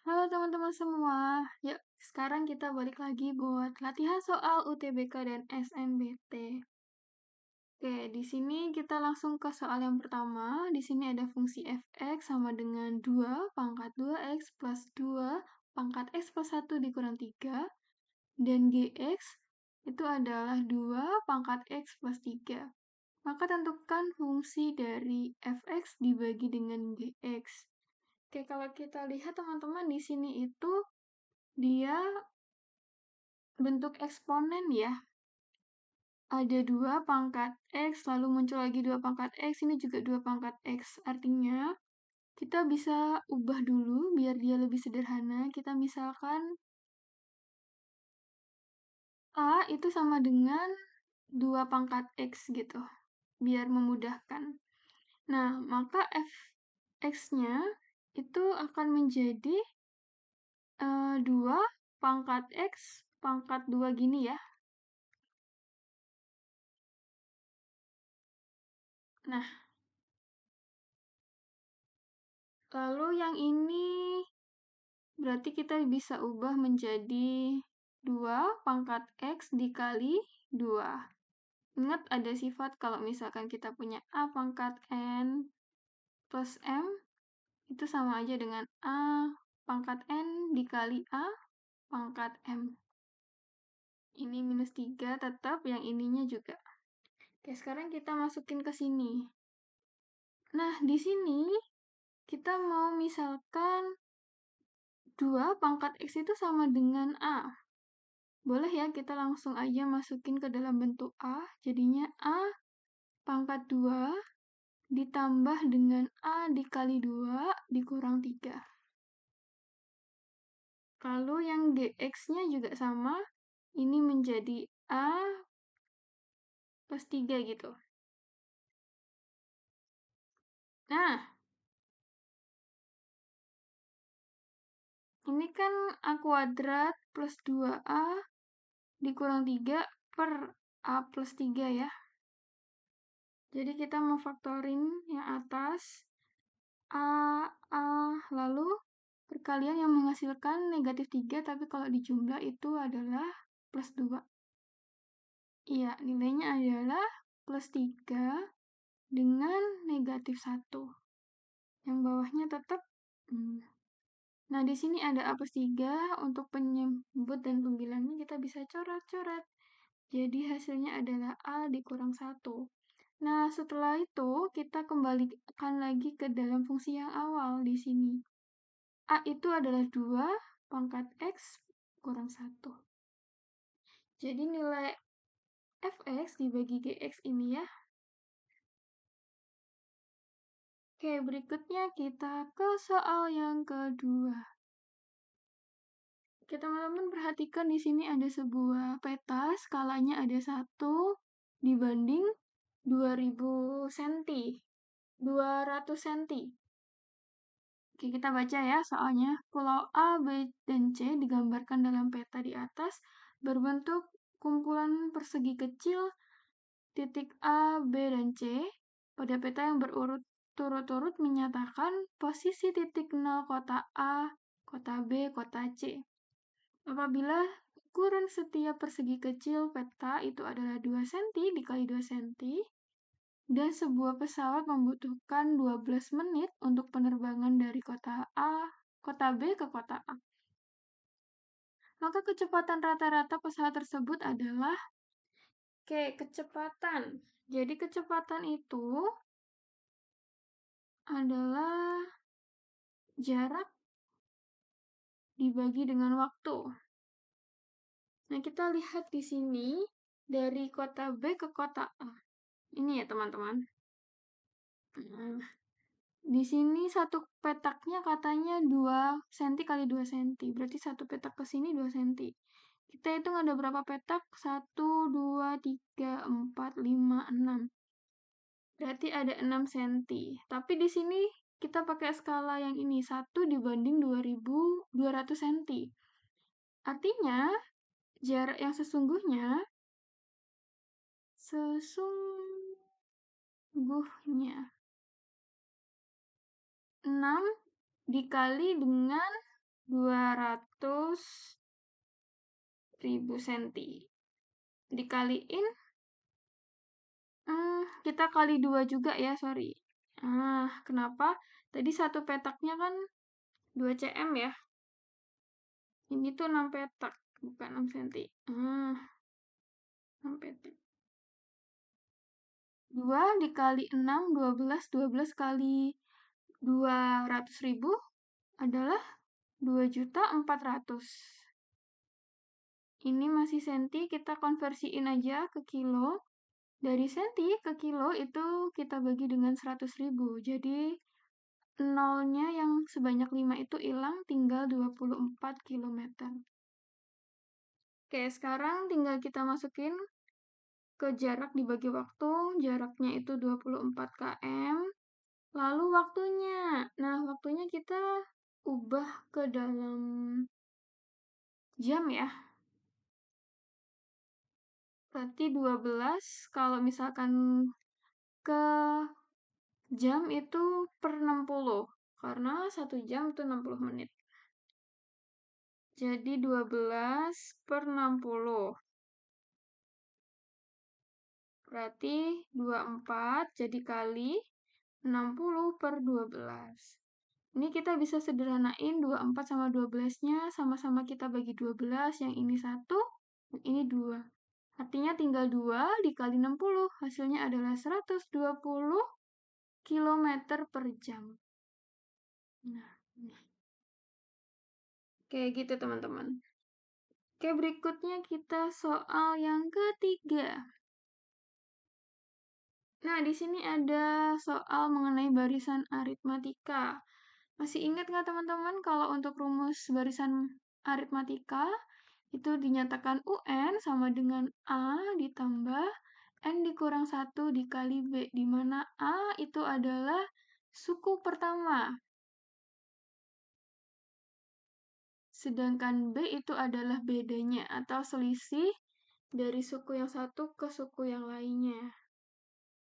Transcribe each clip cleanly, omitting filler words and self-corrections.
Halo teman-teman semua. Yuk, sekarang kita balik lagi buat latihan soal UTBK dan SNBT. Oke, di sini kita langsung ke soal yang pertama. Di sini ada fungsi fx sama dengan 2 pangkat 2x plus 2 pangkat x plus 1 dikurang 3. Dan gx itu adalah 2 pangkat x plus 3. Maka tentukan fungsi dari fx dibagi dengan gx. Oke, kalau kita lihat teman-teman di sini itu dia bentuk eksponen ya. Ada 2 pangkat X, lalu muncul lagi 2 pangkat X, ini juga 2 pangkat X. Artinya, kita bisa ubah dulu biar dia lebih sederhana. Kita misalkan A itu sama dengan 2 pangkat X gitu, biar memudahkan. Nah, maka fx-nya itu akan menjadi 2 pangkat X pangkat 2 gini ya. Nah, lalu yang ini berarti kita bisa ubah menjadi 2 pangkat X dikali 2. Ingat ada sifat kalau misalkan kita punya A pangkat N plus M, itu sama aja dengan A pangkat N dikali A pangkat M. Ini minus 3 tetap, yang ininya juga. Oke, sekarang kita masukin ke sini. Nah, di sini kita mau misalkan 2 pangkat X itu sama dengan A. Boleh ya, kita langsung aja masukin ke dalam bentuk A. Jadinya A pangkat 2 ditambah dengan A dikali 2 dikurang 3. Lalu yang GX-nya juga sama. Ini menjadi A plus 3 gitu. Nah, ini kan A kuadrat plus 2A dikurang 3 per A plus 3 ya. Jadi kita mau faktorin yang atas. A, lalu perkalian yang menghasilkan negatif 3, tapi kalau dijumlah itu adalah plus 2. Iya, nilainya adalah plus 3 dengan negatif 1. Yang bawahnya tetap. Nah, di sini ada A plus 3. Untuk penyebut dan pembilangnya kita bisa coret-coret. Jadi hasilnya adalah A dikurang 1. Nah, setelah itu kita kembalikan lagi ke dalam fungsi yang awal di sini. A itu adalah 2 pangkat X kurang 1. Jadi nilai fx dibagi gx ini ya. Oke, berikutnya kita ke soal yang kedua. Oke, teman-teman perhatikan di sini ada sebuah peta, skalanya ada 1 dibanding 2000 cm. 200 cm. Oke, kita baca ya soalnya. Pulau A, B, dan C digambarkan dalam peta di atas berbentuk kumpulan persegi kecil titik A, B, dan C. Pada peta yang berurut turut-turut menyatakan posisi titik 0 kota A, kota B, kota C. Apabila ukuran setiap persegi kecil peta itu adalah 2 cm dikali 2 cm, dan sebuah pesawat membutuhkan 12 menit untuk penerbangan dari kota A, kota B ke kota A. Maka kecepatan rata-rata pesawat tersebut adalah kecepatan. Jadi kecepatan itu adalah jarak dibagi dengan waktu. Nah, kita lihat di sini dari kota B ke kota A. Ini ya, teman-teman. Nah, di sini satu petaknya katanya 2 cm kali 2 cm. Berarti satu petak ke sini 2 cm. Kita hitung ada berapa petak? 1, 2, 3, 4, 5, 6. Berarti ada 6 cm. Tapi di sini kita pakai skala yang ini, 1 dibanding 2200 cm. Artinya, jarak yang sesungguhnya 6 dikali dengan 200.000 senti. Dikaliin, kita kali 2 juga ya, sorry. Kenapa? Tadi satu petaknya kan 2 cm ya. Ini tuh 6 petak, bukan 6 senti. 6 petak. 2 dikali 6, 12. 12 kali 200.000 adalah 2.400.000. Ini masih senti, kita konversiin aja ke kilo. Dari senti ke kilo itu kita bagi dengan 100.000. Jadi nolnya yang sebanyak 5 itu hilang, tinggal 24 km. Oke, sekarang tinggal kita masukin ke jarak dibagi waktu. Jaraknya itu 24 km. Lalu waktunya. Nah, waktunya kita ubah ke dalam jam ya. Berarti 12 kalau misalkan ke jam itu per 60. Karena 1 jam itu 60 menit. Jadi 12 per 60. Berarti 24 jadi kali 60 per 12. Ini kita bisa sederhanain 24 sama 12-nya sama-sama kita bagi 12. Yang ini 1, yang ini 2. Artinya tinggal 2 dikali 60. Hasilnya adalah 120 km per jam. Nah, kayak gitu teman-teman. Oke, berikutnya kita soal yang ketiga. Nah, di sini ada soal mengenai barisan aritmatika. Masih ingat nggak teman-teman kalau untuk rumus barisan aritmatika itu dinyatakan UN sama dengan A ditambah N dikurang 1 dikali B, di mana A itu adalah suku pertama. Sedangkan B itu adalah bedanya atau selisih dari suku yang satu ke suku yang lainnya.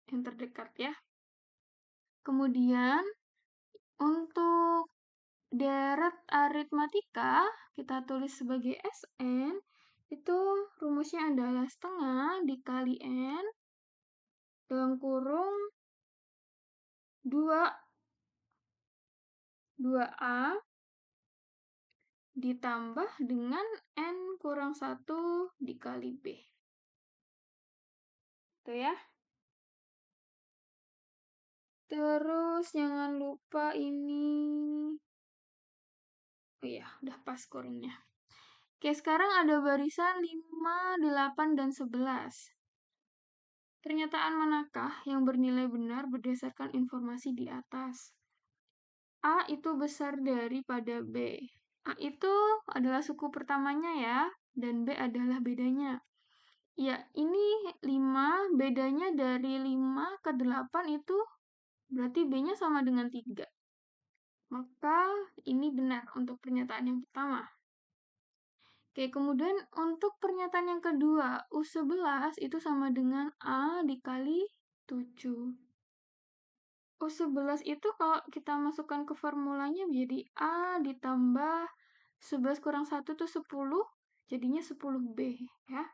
Yang terdekat ya. Kemudian untuk deret aritmatika kita tulis sebagai Sn, itu rumusnya adalah setengah dikali N dalam kurung 2A ditambah dengan N kurang 1 dikali B. Itu ya. Terus jangan lupa ini. Oh iya, udah pas kurungnya. Oke, sekarang ada barisan 5, 8, dan 11. Pernyataan manakah yang bernilai benar berdasarkan informasi di atas? A itu besar daripada B. A itu adalah suku pertamanya ya, dan B adalah bedanya. Ya, ini 5, bedanya dari 5 ke 8 itu berarti B-nya sama dengan 3. Maka ini benar untuk pernyataan yang pertama. Oke, kemudian untuk pernyataan yang kedua, U11 itu sama dengan A dikali 7. U11 itu kalau kita masukkan ke formulanya jadi A ditambah 11 kurang 1 itu 10, jadinya 10B ya.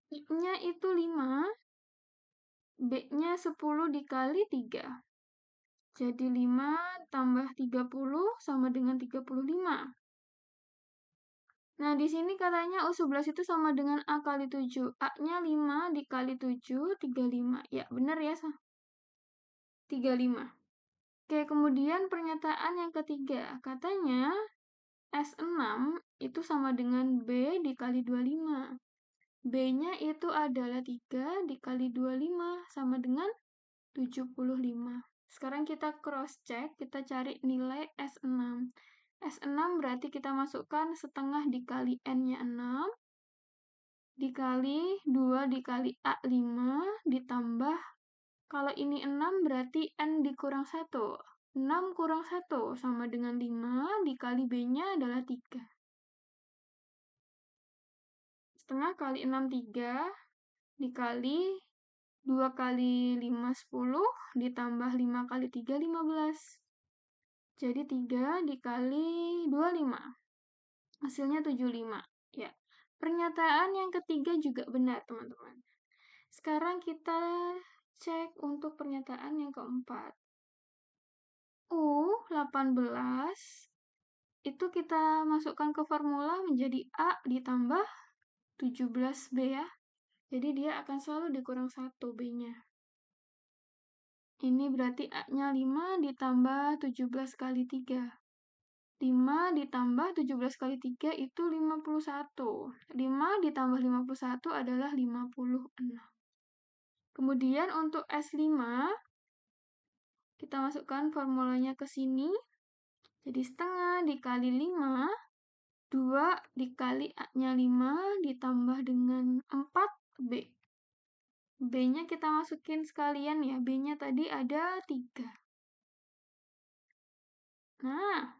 I-nya itu 5, B-nya 10 dikali 3. Jadi 5 tambah 30 sama dengan 35. Nah, di sini katanya U11 itu sama dengan A kali 7. A-nya 5 dikali 7, 35. Ya, benar ya. 35. Oke, kemudian pernyataan yang ketiga. Katanya S6 itu sama dengan B dikali 25. B-nya itu adalah 3 dikali 25 sama dengan 75. Sekarang kita cross-check, kita cari nilai S6. S6 berarti kita masukkan setengah dikali N-nya 6, dikali 2 dikali A5, ditambah, kalau ini 6 berarti N dikurang 1. 6 kurang 1 sama dengan 5, dikali B-nya adalah 3. Setengah kali 6, 3, dikali 2 kali 5, 10, ditambah 5 kali 3, 15. Jadi 3 dikali 25. Hasilnya 75. Ya. Pernyataan yang ketiga juga benar, teman-teman. Sekarang kita cek untuk pernyataan yang keempat. U18 itu kita masukkan ke formula menjadi A ditambah 17B ya. Jadi dia akan selalu dikurang 1 B-nya. Ini berarti A-nya 5 ditambah 17 kali 3. 5 ditambah 17 kali 3 itu 51. 5 ditambah 51 adalah 56. Kemudian untuk S5, kita masukkan formulanya ke sini. Jadi setengah dikali 5, 2 dikali A-nya 5 ditambah dengan 4B. B-nya kita masukin sekalian ya. B-nya tadi ada 3. Nah,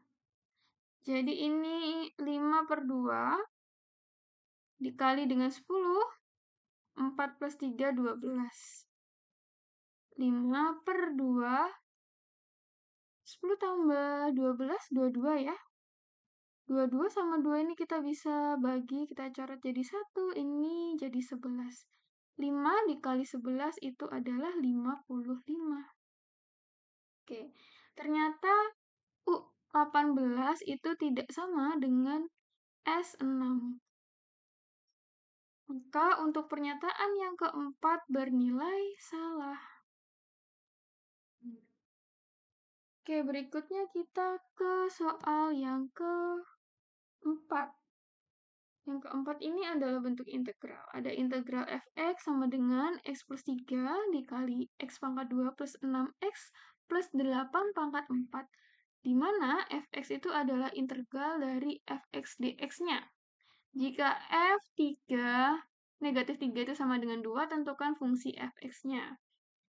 jadi ini 5/2 dikali dengan 10. 4 plus 3, 12. 5/2. 10 tambah 12, 22 ya. 22 sama 2 ini kita bisa bagi, kita coret jadi 1. Ini jadi 11. 5 dikali 11 itu adalah 55. Oke, ternyata U18 itu tidak sama dengan S6. Maka untuk pernyataan yang keempat bernilai salah. Oke, berikutnya kita ke soal yang keempat. Yang keempat ini adalah bentuk integral. Ada integral fx sama dengan x plus 3 dikali x pangkat 2 plus 6x plus 8 pangkat 4. Di mana fx itu adalah integral dari fx dx-nya. Jika f3 negatif 3 itu sama dengan 2, tentukan fungsi fx-nya.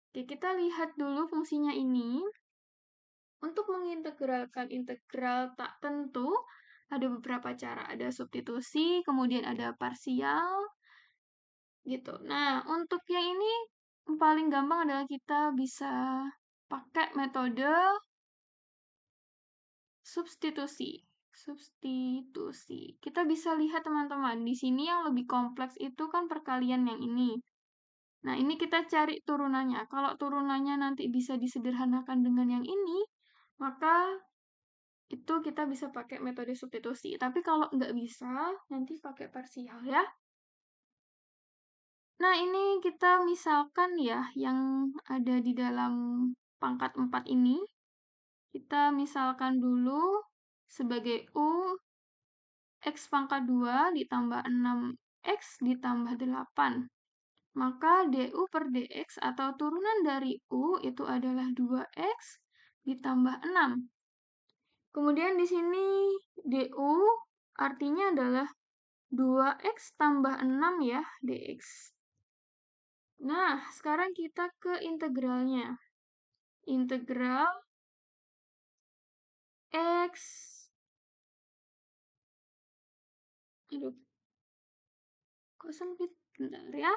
Oke, kita lihat dulu fungsinya ini. Untuk mengintegralkan integral tak tentu, ada beberapa cara. Ada substitusi, kemudian ada parsial, gitu. Nah, untuk yang ini paling gampang adalah kita bisa pakai metode substitusi. Kita bisa lihat teman-teman, di sini yang lebih kompleks itu kan perkalian yang ini. Nah, ini kita cari turunannya. Kalau turunannya nanti bisa disederhanakan dengan yang ini, maka itu kita bisa pakai metode substitusi. Tapi kalau nggak bisa, nanti pakai parsial ya. Nah, ini kita misalkan ya, yang ada di dalam pangkat 4 ini. Kita misalkan dulu sebagai U, X pangkat 2 ditambah 6X ditambah 8. Maka du per dx atau turunan dari U itu adalah 2X ditambah 6. Kemudian di sini du artinya adalah 2X tambah 6 ya, dx. Nah, sekarang kita ke integralnya. Integral X. Aduh. Kok sempit? Bentar ya.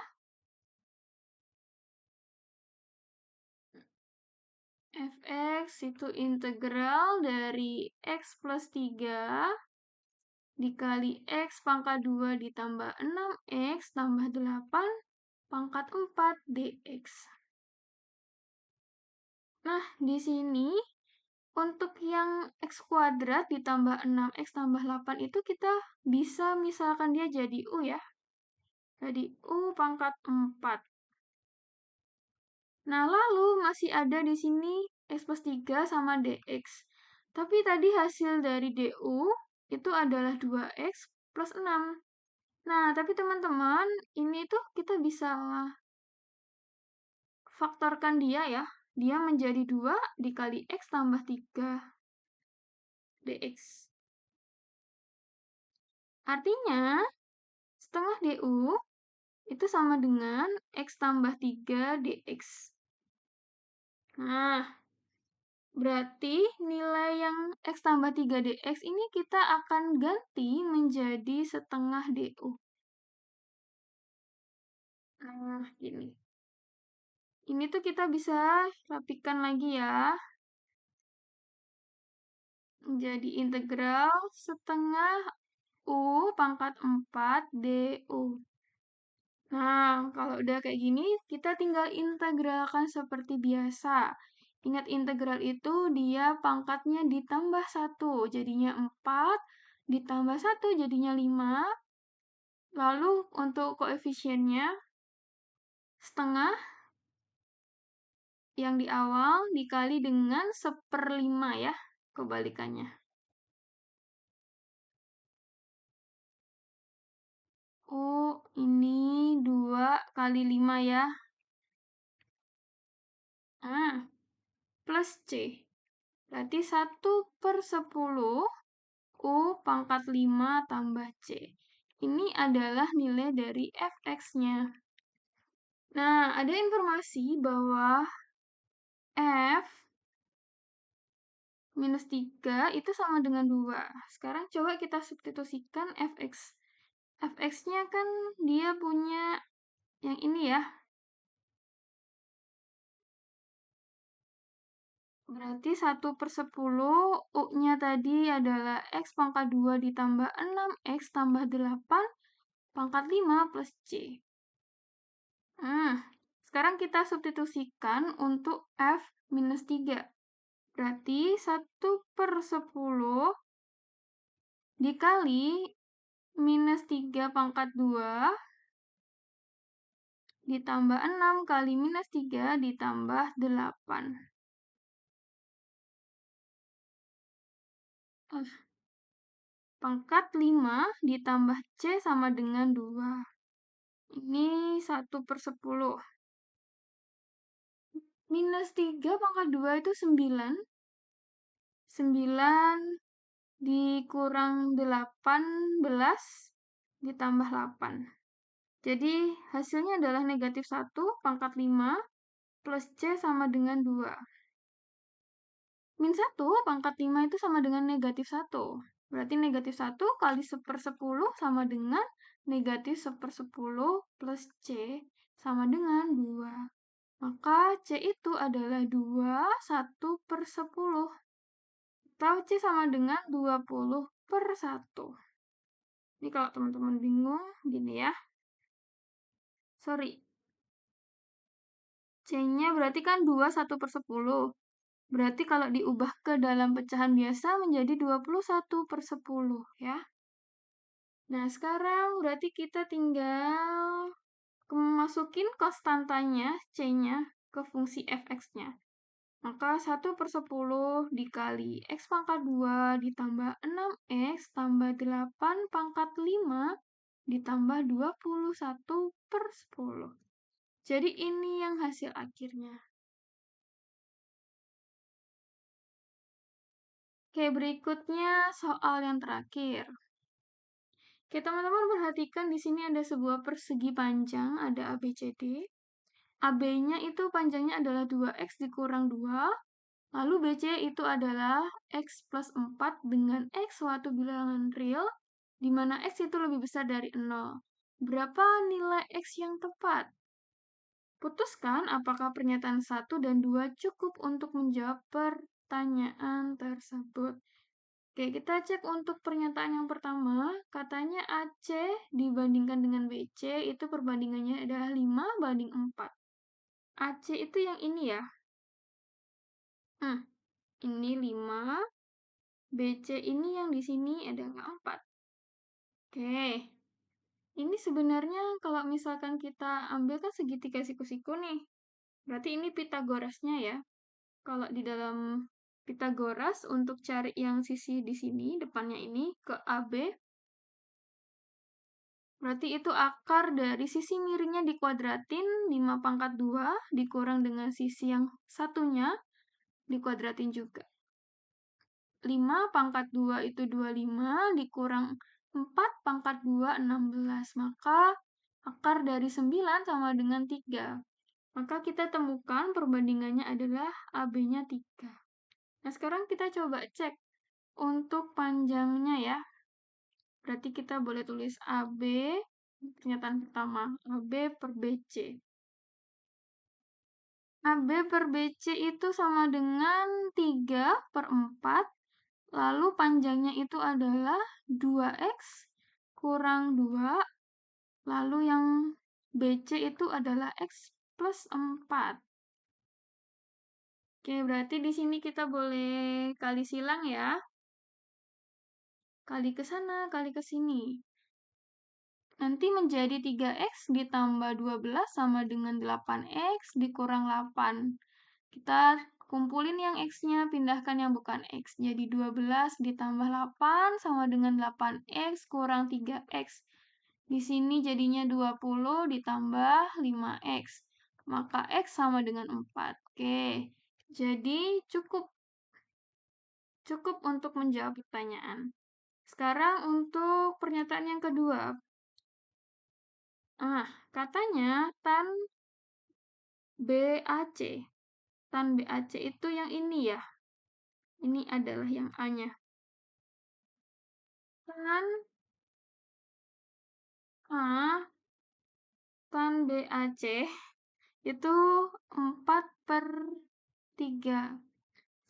Fx itu integral dari x plus 3 dikali x pangkat 2 ditambah 6x tambah 8 pangkat 4 dx. Nah, di sini untuk yang x kuadrat ditambah 6x tambah 8 itu kita bisa misalkan dia jadi U ya. Jadi U pangkat 4. Nah, lalu masih ada di sini x plus 3 sama dx. Tapi tadi hasil dari du itu adalah 2x plus 6. Nah, tapi teman-teman, ini tuh kita bisa faktorkan dia ya. Dia menjadi 2 dikali x tambah 3 dx. Artinya, setengah du itu sama dengan x tambah 3 dx. Nah, berarti nilai yang x tambah 3 dx ini kita akan ganti menjadi setengah du. Nah, gini. Ini tuh kita bisa rapikan lagi ya. Jadi integral setengah U pangkat 4 DU. Nah, kalau udah kayak gini, kita tinggal integralkan seperti biasa. Ingat integral itu dia pangkatnya ditambah 1, jadinya 4, ditambah 1 jadinya 5. Lalu untuk koefisiennya, setengah yang di awal dikali dengan 1/5 ya, kebalikannya. Oh, ini 2 kali 5 ya. Nah, plus C. Berarti 1/10 U pangkat 5 tambah C. Ini adalah nilai dari fx-nya. Nah, ada informasi bahwa f minus 3 itu sama dengan 2. Sekarang coba kita substitusikan fx. Fx-nya kan dia punya yang ini ya. Berarti 1/10 U-nya tadi adalah X pangkat 2 ditambah 6X tambah 8 pangkat 5 plus C. Sekarang kita substitusikan untuk F minus 3. Berarti 1/10 dikali minus 3 pangkat 2 ditambah 6 kali minus 3 ditambah 8. Pangkat 5 ditambah C sama dengan 2. Ini 1/10. Minus 3 pangkat 2 itu 9. 9 dikurang 18 ditambah 8. Jadi hasilnya adalah negatif 1 pangkat 5 plus C sama dengan 2. Min 1 pangkat 5 itu sama dengan negatif 1. Berarti negatif 1 kali 1/10 sama dengan negatif 1/10 plus C sama dengan 2. Maka C itu adalah 21/10. Atau C sama dengan 20/1. Ini kalau teman-teman bingung, gini ya. Sorry. C-nya berarti kan 21/10. Berarti kalau diubah ke dalam pecahan biasa menjadi 21/10 ya. Nah, sekarang berarti kita tinggal masukin konstantanya C-nya ke fungsi fx-nya. Maka 1/10 dikali X pangkat 2 ditambah 6X tambah 8 pangkat 5 ditambah 21/10. Jadi ini yang hasil akhirnya. Oke, berikutnya soal yang terakhir. Oke, teman-teman perhatikan di sini ada sebuah persegi panjang, ada ABCD. AB-nya itu panjangnya adalah 2X dikurang 2, lalu BC itu adalah X plus 4 dengan X suatu bilangan real, di mana X itu lebih besar dari 0. Berapa nilai X yang tepat? Putuskan apakah pernyataan 1 dan 2 cukup untuk menjawab pertanyaan tersebut. Oke, kita cek untuk pernyataan yang pertama. Katanya AC dibandingkan dengan BC itu perbandingannya adalah 5/4. AC itu yang ini ya. Ini 5. BC ini yang di sini adalah 4. Oke. Ini sebenarnya kalau misalkan kita ambil kan segitiga siku-siku nih. Berarti ini Pitagorasnya ya. Kalau di dalam Pitagoras untuk cari yang sisi di sini, depannya ini ke AB, berarti itu akar dari sisi miringnya dikuadratin 5 pangkat 2 dikurang dengan sisi yang satunya dikuadratin juga. 5 pangkat 2 itu 25 dikurang 4 pangkat 2 16. Maka akar dari 9 sama dengan 3. Maka kita temukan perbandingannya adalah AB-nya 3. Nah, sekarang kita coba cek untuk panjangnya ya. Berarti kita boleh tulis AB, pernyataan pertama, AB per BC. AB per BC itu sama dengan 3/4, lalu panjangnya itu adalah 2x kurang 2, lalu yang BC itu adalah x plus 4. Oke, berarti di sini kita boleh kali silang ya. Kali ke sana, kali ke sini. Nanti menjadi 3x ditambah 12 sama dengan 8x dikurang 8. Kita kumpulin yang x-nya, pindahkan yang bukan x. Jadi 12 ditambah 8 sama dengan 8x kurang 3x. Di sini jadinya 20 ditambah 5x. Maka x sama dengan 4. Oke, jadi cukup untuk menjawab pertanyaan. Sekarang untuk pernyataan yang kedua. Katanya tan BAC. Tan BAC itu yang ini ya. Ini adalah yang A-nya. Tan A, tan BAC itu 4/3.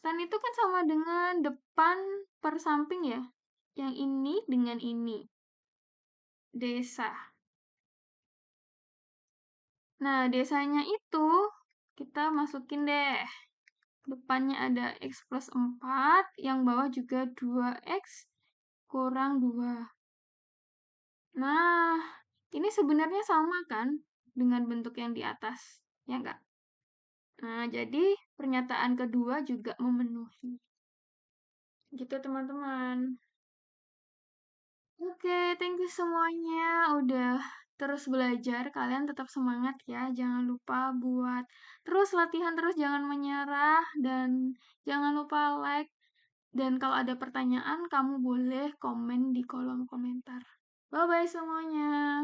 Tan itu kan sama dengan depan per samping ya. Yang ini dengan ini. Desa. Nah, desanya itu kita masukin deh. Depannya ada x plus 4, yang bawah juga 2x kurang 2. Nah, ini sebenarnya sama kan dengan bentuk yang di atas, ya enggak? Nah, jadi pernyataan kedua juga memenuhi. Gitu teman-teman. Oke, thank you semuanya udah terus belajar. Kalian tetap semangat ya. Jangan lupa buat terus latihan, terus jangan menyerah, dan jangan lupa like. Dan kalau ada pertanyaan, kamu boleh komen di kolom komentar. Bye-bye semuanya.